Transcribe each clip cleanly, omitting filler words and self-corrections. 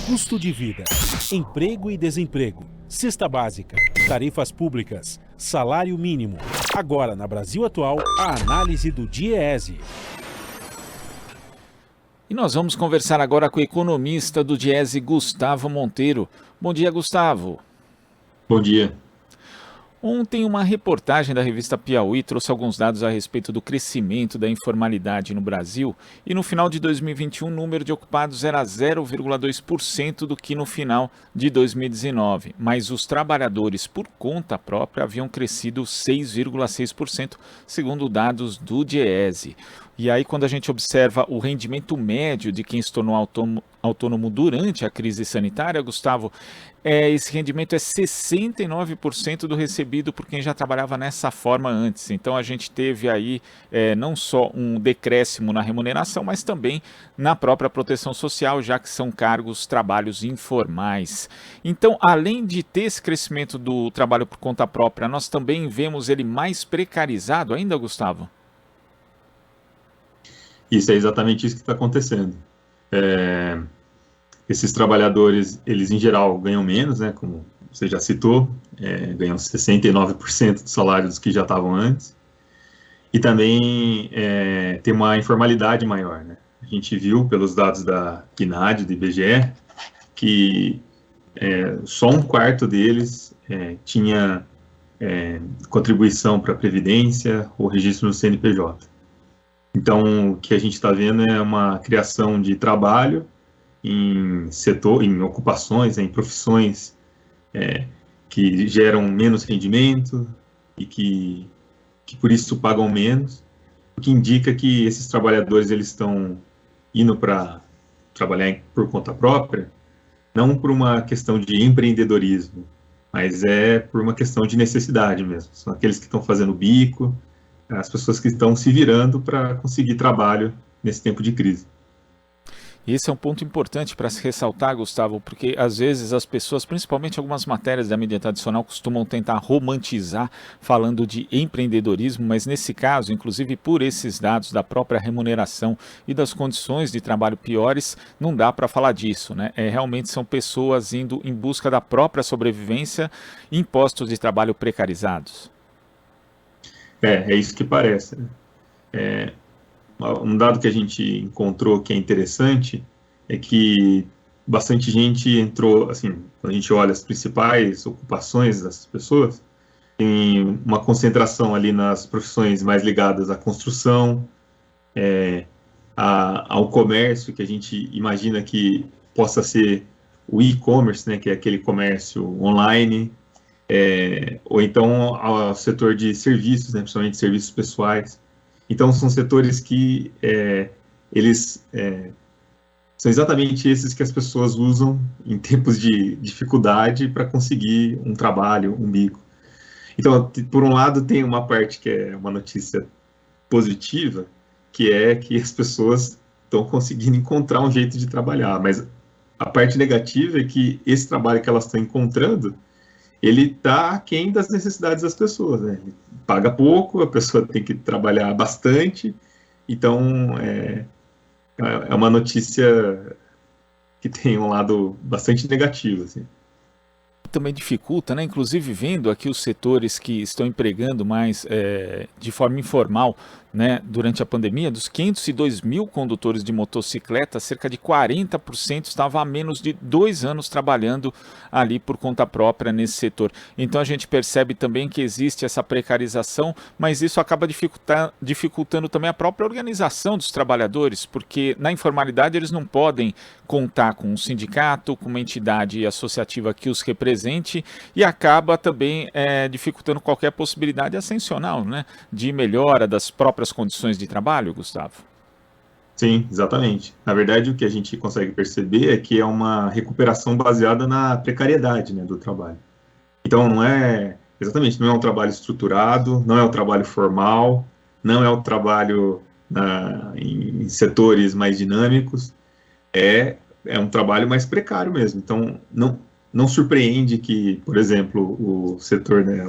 Custo de vida, emprego e desemprego, cesta básica, tarifas públicas, salário mínimo. Agora, na Brasil Atual, a análise do DIEESE. E nós vamos conversar agora com o economista do DIEESE, Gustavo Monteiro. Bom dia, Gustavo. Bom dia. Ontem, uma reportagem da revista Piauí trouxe alguns dados a respeito do crescimento da informalidade no Brasil e no final de 2021 o número de ocupados era 0,2% do que no final de 2019, mas os trabalhadores por conta própria haviam crescido 6,6%, segundo dados do DIEESE. E aí, quando a gente observa o rendimento médio de quem se tornou autônomo durante a crise sanitária, Gustavo, esse rendimento é 69% do recebido por quem já trabalhava nessa forma antes. Então, a gente teve aí não só um decréscimo na remuneração, mas também na própria proteção social, já que são cargos, trabalhos informais. Então, além de ter esse crescimento do trabalho por conta própria, nós também vemos ele mais precarizado ainda, Gustavo? Isso é exatamente isso que está acontecendo. Esses trabalhadores, eles em geral ganham menos, né, como você já citou, ganham 69% do salário dos que já estavam antes, e também tem uma informalidade maior, né? A gente viu pelos dados da PNAD, do IBGE, que só um quarto deles tinha contribuição para a Previdência ou registro no CNPJ. Então, o que a gente está vendo é uma criação de trabalho em ocupações, em profissões que geram menos rendimento e que por isso pagam menos, o que indica que esses trabalhadores eles estão indo para trabalhar por conta própria, não por uma questão de empreendedorismo, mas por uma questão de necessidade mesmo. São aqueles que estão fazendo bico, as pessoas que estão se virando para conseguir trabalho nesse tempo de crise. Esse é um ponto importante para se ressaltar, Gustavo, porque às vezes as pessoas, principalmente algumas matérias da mídia tradicional, costumam tentar romantizar falando de empreendedorismo, mas nesse caso, inclusive por esses dados da própria remuneração e das condições de trabalho piores, não dá para falar disso, né? Realmente são pessoas indo em busca da própria sobrevivência em postos de trabalho precarizados. É isso que parece, né? Um dado que a gente encontrou que é interessante é que bastante gente entrou, assim, quando a gente olha as principais ocupações dessas pessoas, tem uma concentração ali nas profissões mais ligadas à construção, ao comércio, que a gente imagina que possa ser o e-commerce, né, que é aquele comércio online, ou então ao setor de serviços, né, principalmente serviços pessoais. Então, são setores que eles são exatamente esses que as pessoas usam em tempos de dificuldade para conseguir um trabalho, um bico. Então, por um lado, tem uma parte que é uma notícia positiva, que é que as pessoas estão conseguindo encontrar um jeito de trabalhar, mas a parte negativa é que esse trabalho que elas estão encontrando, ele está aquém das necessidades das pessoas, né? Ele paga pouco, a pessoa tem que trabalhar bastante, então é uma notícia que tem um lado bastante negativo, assim. Também dificulta, né? Inclusive vendo aqui os setores que estão empregando mais de forma informal, né, durante a pandemia, dos 502 mil condutores de motocicleta, cerca de 40% estavam há menos de 2 anos trabalhando ali por conta própria nesse setor. Então a gente percebe também que existe essa precarização, mas isso acaba dificultando também a própria organização dos trabalhadores, porque na informalidade eles não podem contar com um sindicato, com uma entidade associativa que os represente, e acaba também dificultando qualquer possibilidade ascensional, né, de melhora das próprias condições de trabalho, Gustavo? Sim, exatamente. Na verdade, o que a gente consegue perceber é que é uma recuperação baseada na precariedade, né, do trabalho. Então, não é um trabalho estruturado, não é um trabalho formal, não é um trabalho em setores mais dinâmicos, é um trabalho mais precário mesmo. Então, não surpreende que, por exemplo, o setor, né,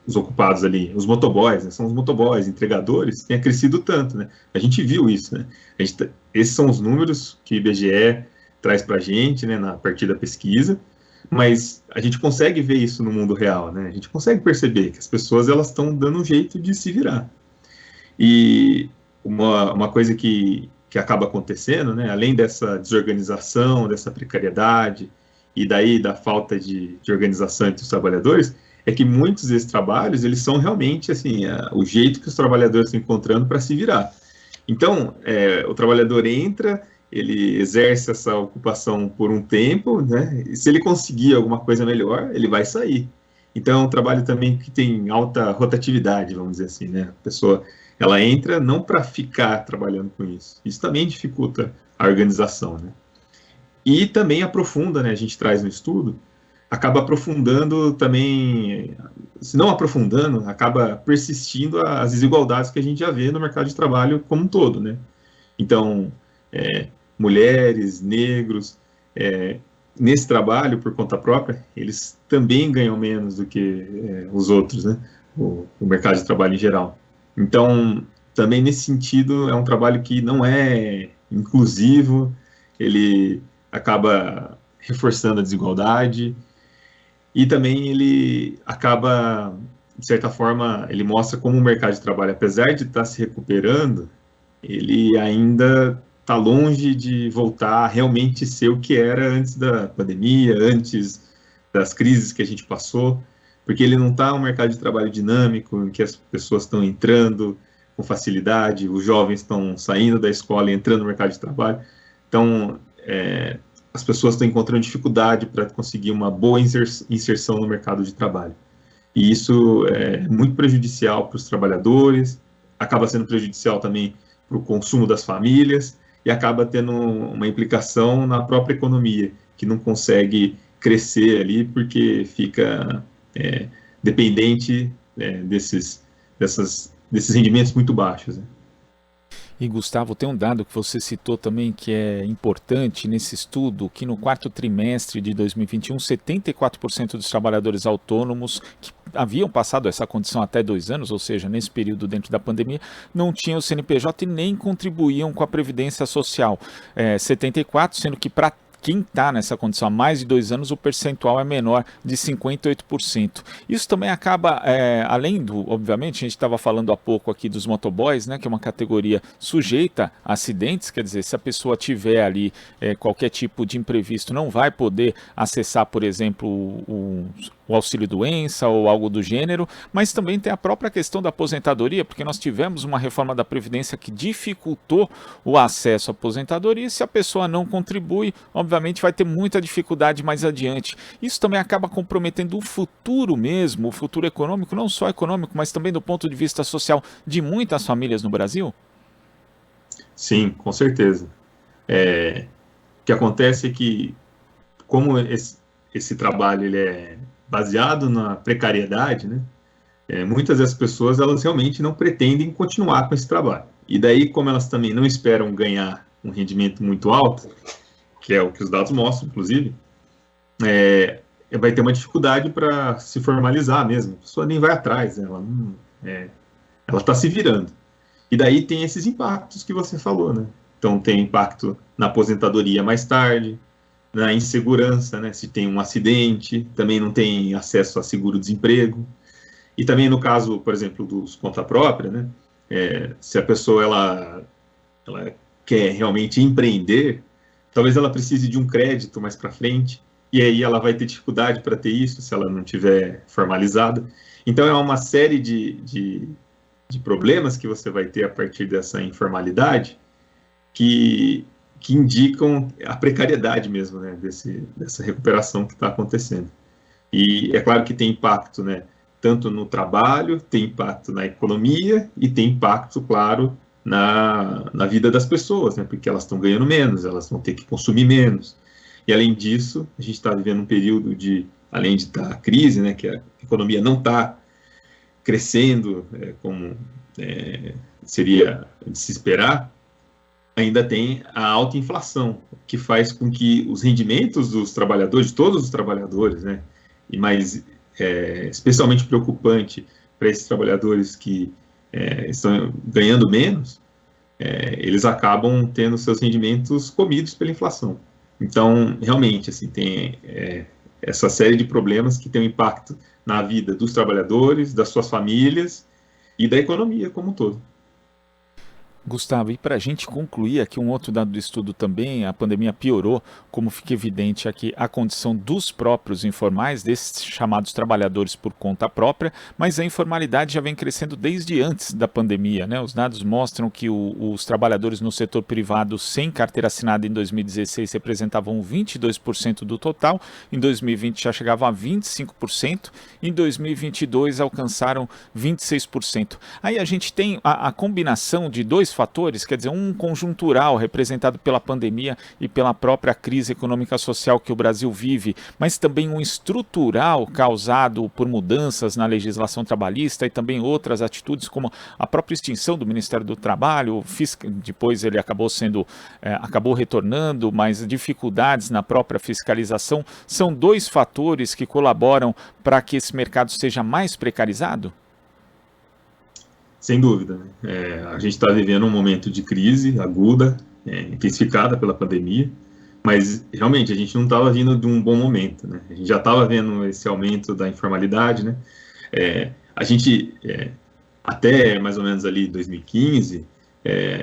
os ocupados ali, os motoboys, né, são os motoboys, entregadores, tenha crescido tanto, né? A gente viu isso, né? Esses são os números que o IBGE traz para a gente, né, a partir da pesquisa, mas a gente consegue ver isso no mundo real, né? A gente consegue perceber que as pessoas elas estão dando um jeito de se virar. E uma coisa que acaba acontecendo, né, além dessa desorganização, dessa precariedade, e daí da falta de organização entre os trabalhadores, é que muitos desses trabalhos, eles são realmente, assim, o jeito que os trabalhadores estão encontrando para se virar. Então, o trabalhador entra, ele exerce essa ocupação por um tempo, né, e se ele conseguir alguma coisa melhor, ele vai sair. Então, é um trabalho também que tem alta rotatividade, vamos dizer assim, né, a pessoa, ela entra não para ficar trabalhando com isso. Isso também dificulta a organização, né. E também aprofunda, né, a gente traz no estudo, acaba aprofundando também, se não aprofundando, acaba persistindo as desigualdades que a gente já vê no mercado de trabalho como um todo, né. Então, mulheres, negros, nesse trabalho por conta própria, eles também ganham menos do que os outros, né, o mercado de trabalho em geral. Então, também nesse sentido, é um trabalho que não é inclusivo, ele acaba reforçando a desigualdade, e também ele acaba, de certa forma, ele mostra como o mercado de trabalho, apesar de estar se recuperando, ele ainda está longe de voltar a realmente ser o que era antes da pandemia, antes das crises que a gente passou, porque ele não está um mercado de trabalho dinâmico, em que as pessoas estão entrando com facilidade, os jovens estão saindo da escola e entrando no mercado de trabalho. Então, as pessoas estão encontrando dificuldade para conseguir uma boa inserção no mercado de trabalho. E isso é muito prejudicial para os trabalhadores, acaba sendo prejudicial também para o consumo das famílias e acaba tendo uma implicação na própria economia, que não consegue crescer ali porque fica dependente desses rendimentos muito baixos, né? E, Gustavo, tem um dado que você citou também que é importante nesse estudo, que no quarto trimestre de 2021, 74% dos trabalhadores autônomos que haviam passado essa condição até 2 anos, ou seja, nesse período dentro da pandemia, não tinham CNPJ e nem contribuíam com a Previdência Social. 74%, sendo que para quem está nessa condição há mais de 2 anos, o percentual é menor, de 58%. Isso também acaba, além do, obviamente, a gente estava falando há pouco aqui dos motoboys, né, que é uma categoria sujeita a acidentes, quer dizer, se a pessoa tiver ali qualquer tipo de imprevisto, não vai poder acessar, por exemplo, o auxílio-doença ou algo do gênero, mas também tem a própria questão da aposentadoria, porque nós tivemos uma reforma da Previdência que dificultou o acesso à aposentadoria, e se a pessoa não contribui, obviamente vai ter muita dificuldade mais adiante. Isso também acaba comprometendo o futuro mesmo, o futuro econômico, não só econômico, mas também do ponto de vista social de muitas famílias no Brasil? Sim, com certeza. O que acontece é que, como esse trabalho ele é baseado na precariedade, né, muitas das pessoas elas realmente não pretendem continuar com esse trabalho. E daí, como elas também não esperam ganhar um rendimento muito alto, que é o que os dados mostram, inclusive, vai ter uma dificuldade para se formalizar mesmo. A pessoa nem vai atrás, né? Ela está se virando. E daí tem esses impactos que você falou, né? Então tem impacto na aposentadoria mais tarde, na insegurança, né? Se tem um acidente, também não tem acesso a seguro-desemprego. E também no caso, por exemplo, dos conta própria, né? Se a pessoa ela quer realmente empreender, talvez ela precise de um crédito mais para frente, e aí ela vai ter dificuldade para ter isso se ela não tiver formalizada. Então é uma série de problemas que você vai ter a partir dessa informalidade que indicam a precariedade mesmo, né, dessa recuperação que está acontecendo. E é claro que tem impacto, né, tanto no trabalho, tem impacto na economia e tem impacto, claro, na vida das pessoas, né, porque elas estão ganhando menos, elas vão ter que consumir menos. E além disso, a gente está vivendo um período além de estar a crise, né, que a economia não está crescendo como seria de se esperar, ainda tem a alta inflação, que faz com que os rendimentos dos trabalhadores, de todos os trabalhadores, né, e mais especialmente preocupante para esses trabalhadores que estão ganhando menos, eles acabam tendo seus rendimentos comidos pela inflação. Então, realmente, assim, tem essa série de problemas que tem um impacto na vida dos trabalhadores, das suas famílias e da economia como um todo. Gustavo, e para a gente concluir aqui um outro dado do estudo também, a pandemia piorou, como fica evidente aqui, a condição dos próprios informais, desses chamados trabalhadores por conta própria, mas a informalidade já vem crescendo desde antes da pandemia, né? Os dados mostram que os trabalhadores no setor privado sem carteira assinada em 2016 representavam 22% do total, em 2020 já chegavam a 25%, em 2022 alcançaram 26%. Aí a gente tem a combinação de dois fatores, quer dizer, um conjuntural representado pela pandemia e pela própria crise econômica social que o Brasil vive, mas também um estrutural causado por mudanças na legislação trabalhista e também outras atitudes como a própria extinção do Ministério do Trabalho, depois ele acabou retornando, mas dificuldades na própria fiscalização, são dois fatores que colaboram para que esse mercado seja mais precarizado? Sem dúvida, né? A gente está vivendo um momento de crise aguda, intensificada pela pandemia, mas realmente a gente não estava vindo de um bom momento, né? A gente já estava vendo esse aumento da informalidade, né? A gente, até mais ou menos ali 2015,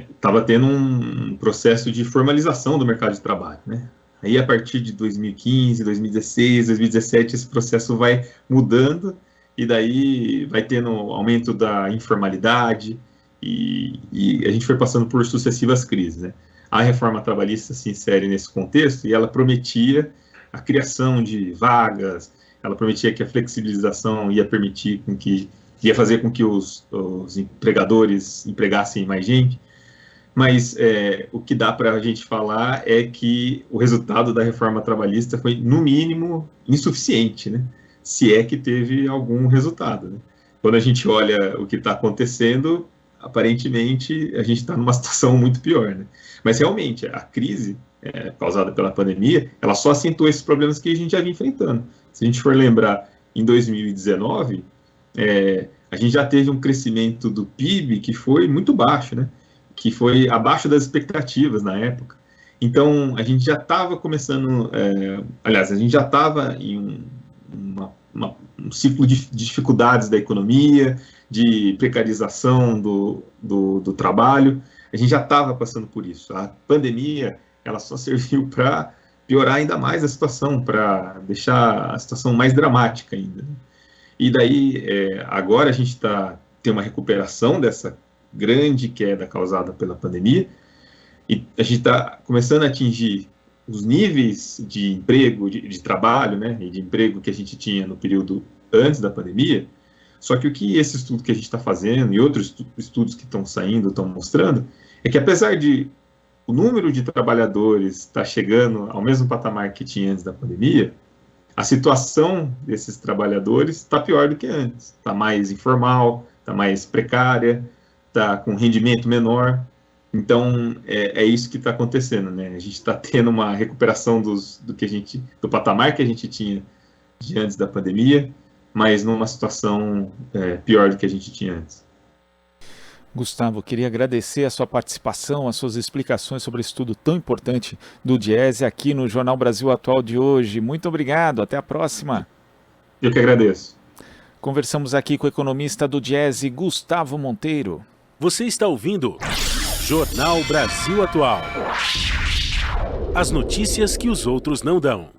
estava tendo um processo de formalização do mercado de trabalho, né? Aí a partir de 2015, 2016, 2017, esse processo vai mudando, e daí vai tendo aumento da informalidade, e a gente foi passando por sucessivas crises, né? A reforma trabalhista se insere nesse contexto, e ela prometia a criação de vagas, ela prometia que a flexibilização ia fazer com que os empregadores empregassem mais gente, mas o que dá para a gente falar é que o resultado da reforma trabalhista foi, no mínimo, insuficiente, né? Se é que teve algum resultado, né? Quando a gente olha o que está acontecendo, aparentemente a gente está numa situação muito pior, né? Mas realmente a crise causada pela pandemia, ela só acentuou esses problemas que a gente já vinha enfrentando. Se a gente for lembrar, em 2019, a gente já teve um crescimento do PIB que foi muito baixo, né? Que foi abaixo das expectativas na época. Então, a gente já estava começando, aliás, a gente já estava em um ciclo de dificuldades da economia, de precarização do trabalho. A gente já estava passando por isso. A pandemia, ela só serviu para piorar ainda mais a situação, para deixar a situação mais dramática ainda, né? E daí, agora a gente tem uma recuperação dessa grande queda causada pela pandemia, e a gente está começando a atingir os níveis de emprego, de trabalho, né, e de emprego que a gente tinha no período antes da pandemia. Só que o que esse estudo que a gente está fazendo e outros estudos que estão saindo estão mostrando é que, apesar de o número de trabalhadores estar chegando ao mesmo patamar que tinha antes da pandemia, a situação desses trabalhadores está pior do que antes. Está mais informal, está mais precária, está com rendimento menor. Então, é isso que está acontecendo, né? A gente está tendo uma recuperação do patamar que a gente tinha de antes da pandemia, mas numa situação pior do que a gente tinha antes. Gustavo, queria agradecer a sua participação, as suas explicações sobre esse estudo tão importante do Diese aqui no Jornal Brasil Atual de hoje. Muito obrigado, até a próxima. Eu que agradeço. Conversamos aqui com o economista do Diese, Gustavo Monteiro. Você está ouvindo Jornal Brasil Atual. As notícias que os outros não dão.